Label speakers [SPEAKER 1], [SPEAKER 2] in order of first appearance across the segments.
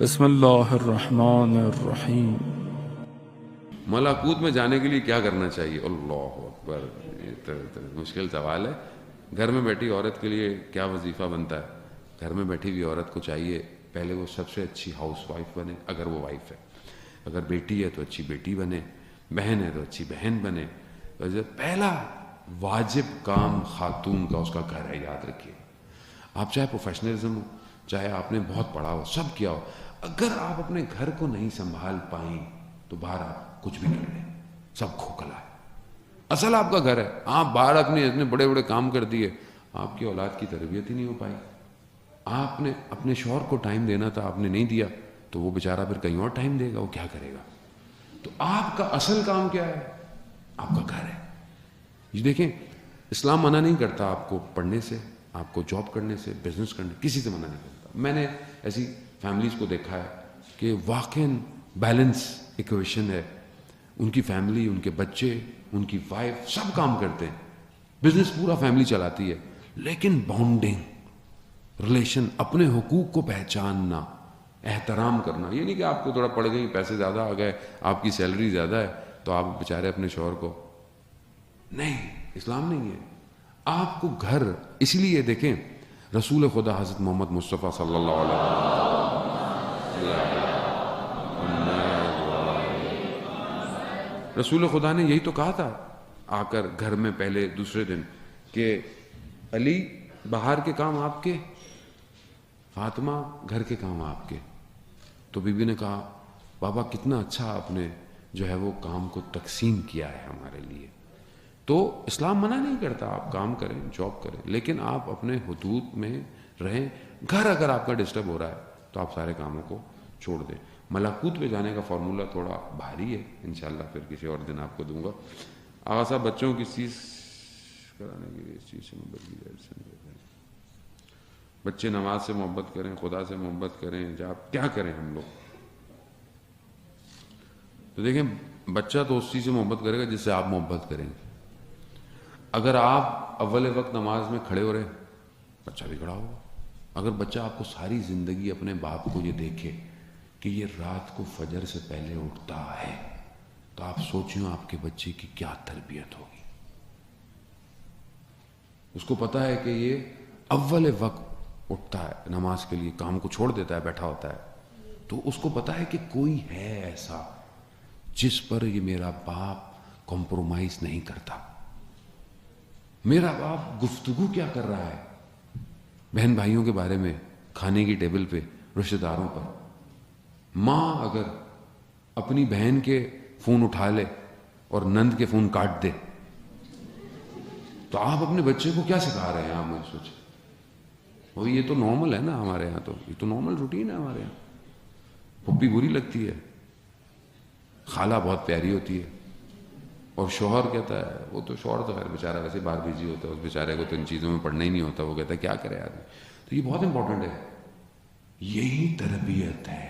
[SPEAKER 1] بسم اللہ الرحمن الرحیم۔
[SPEAKER 2] ملکوت میں جانے کے لیے کیا کرنا چاہیے؟ اللہ اکبر، یہ تو مشکل سوال ہے۔ گھر میں بیٹھی عورت کے لیے کیا وظیفہ بنتا ہے؟ گھر میں بیٹھی ہوئی عورت کو چاہیے پہلے وہ سب سے اچھی ہاؤس وائف بنے، اگر وہ وائف ہے۔ اگر بیٹی ہے تو اچھی بیٹی بنے، بہن ہے تو اچھی بہن بنے۔ پہلا واجب کام خاتون کا اس کا گھر ہے، یاد رکھیے۔ آپ چاہے پروفیشنلزم ہو، چاہے آپ نے بہت پڑھا ہو، سب کیا ہو، اگر آپ اپنے گھر کو نہیں سنبھال پائیں تو باہر آپ کچھ بھی کر لیں، سب کھوکھلا ہے۔ اصل آپ کا گھر ہے، آپ باہر اتنے بڑے بڑے کام کر دیے، آپ کی اولاد کی تربیت ہی نہیں ہو پائی۔ آپ نے اپنے شوہر کو ٹائم دینا تھا، آپ نے نہیں دیا، تو وہ بیچارہ پھر کہیں اور ٹائم دے گا، وہ کیا کرے گا؟ تو آپ کا اصل کام کیا ہے؟ آپ کا گھر ہے۔ یہ دیکھیں، اسلام منع نہیں کرتا آپ کو پڑھنے سے، آپ کو جاب کرنے سے، بزنس کرنے، کسی سے منع نہیں کرتا۔ میں نے ایسی فیملیز کو دیکھا ہے کہ واقعاً بیلنس ایکویشن ہے، ان کی فیملی، ان کے بچے، ان کی وائف سب کام کرتے ہیں، بزنس پورا فیملی چلاتی ہے، لیکن بانڈنگ، ریلیشن، اپنے حقوق کو پہچاننا، احترام کرنا۔ یہ نہیں کہ آپ کو تھوڑا پڑ گئی، پیسے زیادہ آ گئے، آپ کی سیلری زیادہ ہے تو آپ بیچارے اپنے شوہر کو، نہیں، اسلام نہیں ہے۔ آپ کو گھر، اسی لیے دیکھیں رسول خدا حضرت محمد مصطفیٰ صلی اللہ علیہ وسلم، رسول خدا نے یہی تو کہا تھا آ کر گھر میں پہلے دوسرے دن کہ علی باہر کے کام آپ کے، فاطمہ گھر کے کام آپ کے۔ تو بی بی نے کہا بابا کتنا اچھا آپ نے جو ہے وہ کام کو تقسیم کیا ہے ہمارے لیے۔ تو اسلام منع نہیں کرتا، آپ کام کریں، جاب کریں، لیکن آپ اپنے حدود میں رہیں۔ گھر اگر آپ کا ڈسٹرب ہو رہا ہے تو آپ سارے کاموں کو چھوڑ دیں۔ ملکوت پہ جانے کا فارمولہ تھوڑا بھاری ہے، انشاءاللہ پھر کسی اور دن آپ کو دوں گا۔ آغا صاحب، بچوں کی چیز کرانے کے لیے اس چیز سے محبت کی جائے، بچے نماز سے محبت کریں، خدا سے محبت کریں، جاب کیا کریں ہم لوگ؟ تو دیکھیں، بچہ تو اس چیز سے محبت کرے گا جس سے آپ محبت کریں گے۔ اگر آپ اول وقت نماز میں کھڑے ہو رہے ہیں، بچہ بھی کھڑا ہوگا۔ اگر بچہ آپ کو ساری زندگی اپنے باپ کو یہ دیکھے کہ یہ رات کو فجر سے پہلے اٹھتا ہے، تو آپ سوچیں آپ کے بچے کی کیا تربیت ہوگی۔ اس کو پتا ہے کہ یہ اول وقت اٹھتا ہے نماز کے لیے، کام کو چھوڑ دیتا ہے، بیٹھا ہوتا ہے، تو اس کو پتا ہے کہ کوئی ہے ایسا جس پر یہ میرا باپ کمپرومائز نہیں کرتا۔ میرا باپ گفتگو کیا کر رہا ہے بہن بھائیوں کے بارے میں، کھانے کی ٹیبل پہ، رشتہ داروں پر۔ ماں اگر اپنی بہن کے فون اٹھا لے اور نند کے فون کاٹ دے تو آپ اپنے بچے کو کیا سکھا رہے ہیں؟ آپ مجھے سوچیں۔ وہ یہ تو نارمل ہے نا ہمارے یہاں، تو یہ تو نارمل روٹین ہے ہمارے یہاں۔ پھپھی بری لگتی ہے، خالہ بہت پیاری ہوتی ہے، اور شوہر کہتا ہے، وہ تو شوہر تو خیر بیچارہ ویسے باہر بھیجی ہوتا ہے، اس بیچارے کو تو ان چیزوں میں پڑھنا ہی نہیں ہوتا، وہ کہتا ہے کیا کرے آدمی۔ تو یہ بہت امپورٹنٹ ہے، یہی تربیت ہے۔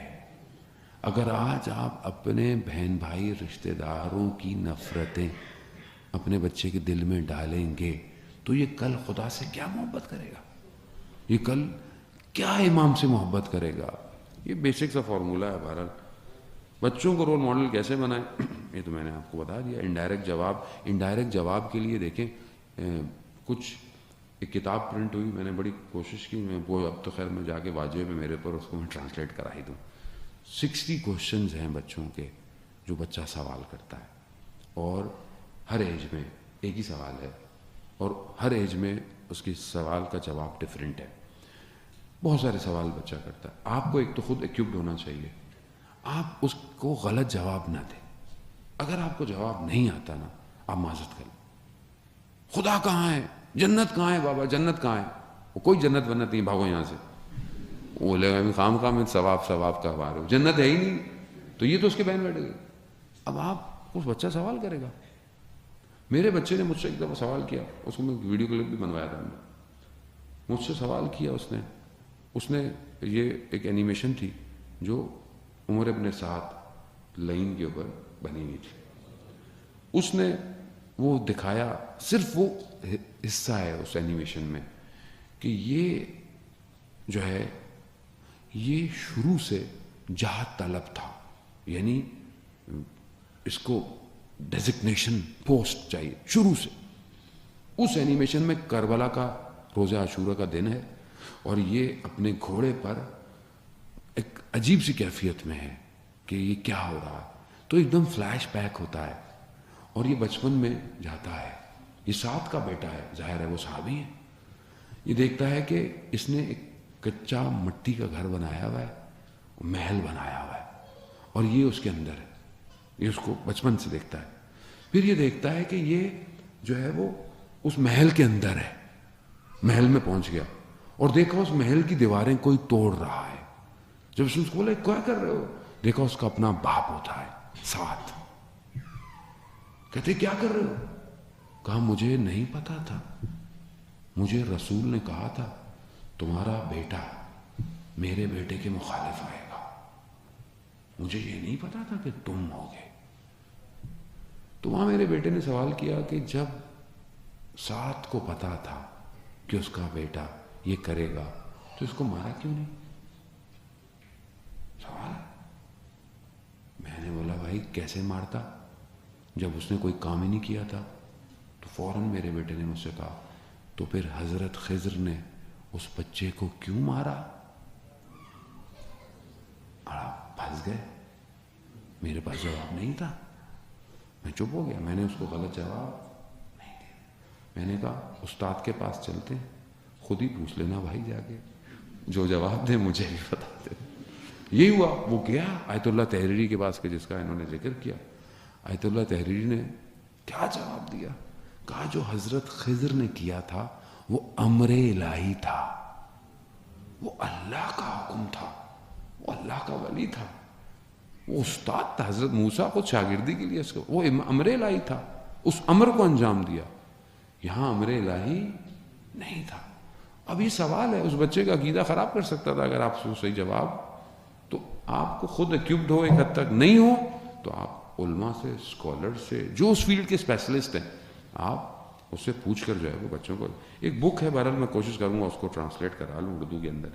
[SPEAKER 2] اگر آج آپ اپنے بہن بھائی رشتہ داروں کی نفرتیں اپنے بچے کے دل میں ڈالیں گے تو یہ کل خدا سے کیا محبت کرے گا؟ یہ کل کیا امام سے محبت کرے گا؟ یہ بیسک سا فارمولہ ہے۔ بہرحال بچوں کو رول ماڈل کیسے بنائیں، یہ تو میں نے آپ کو بتا دیا۔ انڈائریکٹ جواب کے لیے دیکھیں، کچھ ایک کتاب پرنٹ ہوئی، میں نے بڑی کوشش کی، میں وہ اب تو خیر میں جا کے واجب ہے میرے پر، اس کو میں ٹرانسلیٹ کرا ہی دوں۔ 60 کوشچنز ہیں بچوں کے جو بچہ سوال کرتا ہے، اور ہر ایج میں ایک ہی سوال ہے، اور ہر ایج میں اس کی سوال کا جواب ڈیفرنٹ ہے۔ بہت سارے سوال بچہ کرتا ہے۔ آپ کو ایک تو خود ایکوپڈ ہونا چاہیے، آپ اس کو غلط جواب نہ دیں۔ اگر آپ کو جواب نہیں آتا نا، آپ معذرت کریں۔ خدا کہاں ہے؟ جنت کہاں ہے بابا؟ جنت کہاں ہے؟ وہ کوئی جنت ونت نہیں، بھاگو یہاں سے۔ وہ لے گا خام میں ثواب کا بار ہو، جنت ہے ہی نہیں، تو یہ تو اس کے بہن بیٹھے گئے۔ اب آپ اس بچہ سوال کرے گا۔ میرے بچے نے مجھ سے ایک دفعہ سوال کیا، اس کو میں ویڈیو کلپ بھی بنوایا تھا، مجھ سے سوال کیا اس نے یہ ایک اینیمیشن تھی جو عمر ابن سعد لائن کے اوپر بنی ہوئی تھی۔ اس نے وہ دکھایا، صرف وہ حصہ ہے اس اینیمیشن میں کہ یہ جو ہے یہ شروع سے جہاد طلب تھا، یعنی اس کو ڈیزگنیشن پوسٹ چاہیے شروع سے. اس اینیمیشن میں کربلا کا روزہ عاشورہ کا دن ہے اور یہ اپنے گھوڑے پر ایک عجیب سی کیفیت میں ہے کہ یہ کیا ہو رہا ہے. تو ایک دم فلیش بیک ہوتا ہے اور یہ بچپن میں جاتا ہے. یہ سعد کا بیٹا ہے، ظاہر ہے وہ صحابی ہے. یہ دیکھتا ہے کہ اس نے ایک کچا مٹی کا گھر بنایا ہوا ہے، محل بنایا ہوا ہے اور یہ اس کے اندر ہے. یہ اس کو بچپن سے دیکھتا ہے. پھر یہ دیکھتا ہے کہ یہ جو ہے وہ اس محل کے اندر ہے. محل میں پہنچ گیا اور دیکھا اس محل کی دیواریں کوئی توڑ رہا ہے. جب اس نے اس کو بولا کیا کر رہے ہو، دیکھا اس کا اپنا باپ ہوتا ہے ساتھ. کہتے کیا کر رہے ہو؟ کہا مجھے نہیں پتا تھا، مجھے رسول نے کہا تھا تمہارا بیٹا میرے بیٹے کے مخالف آئے گا، مجھے یہ نہیں پتا تھا کہ تم ہوگے. تو وہاں میرے بیٹے نے سوال کیا کہ جب سعد کو پتا تھا کہ اس کا بیٹا یہ کرے گا تو اس کو مارا کیوں نہیں؟ سوال. میں نے بولا بھائی کیسے مارتا، جب اس نے کوئی کام ہی نہیں کیا تھا. تو فوراً میرے بیٹے نے مجھ سے کہا تو پھر حضرت خضر نے اس بچے کو کیوں مارا؟ پھنس گئے، میرے پاس جواب نہیں تھا. میں چپ ہو گیا، میں نے اس کو غلط جواب نہیں دیا. میں نے کہا استاد کے پاس چلتے ہیں، خود ہی پوچھ لینا بھائی جا کے، جو جواب دے مجھے بھی بتا دے. یہی ہوا. وہ گیا آیت اللہ تحریری کے پاس، کہ جس کا انہوں نے ذکر کیا. آیت اللہ تحریری نے کیا جواب دیا؟ کہا جو حضرت خضر نے کیا تھا وہ امر الہی تھا، وہ اللہ کا حکم تھا، وہ اللہ کا ولی تھا، وہ استاد تھا. حضرت موسیٰ خود شاگردی کے لیے وہ امر الہی تھا، اس امر کو انجام دیا. یہاں امر الہی نہیں تھا. اب یہ سوال ہے، اس بچے کا عقیدہ خراب کر سکتا تھا اگر آپ سے صحیح جواب. تو آپ کو خود ایکوپڈ ہو ایک حد تک، نہیں ہو تو آپ علماء سے، اسکالر سے، جو اس فیلڈ کے اسپیشلسٹ ہیں، آپ اس سے پوچھ کر جو ہے وہ بچوں کو. ایک بک ہے، بہرحال میں کوشش کروں گا اس کو ٹرانسلیٹ کرا لوں اردو کے اندر.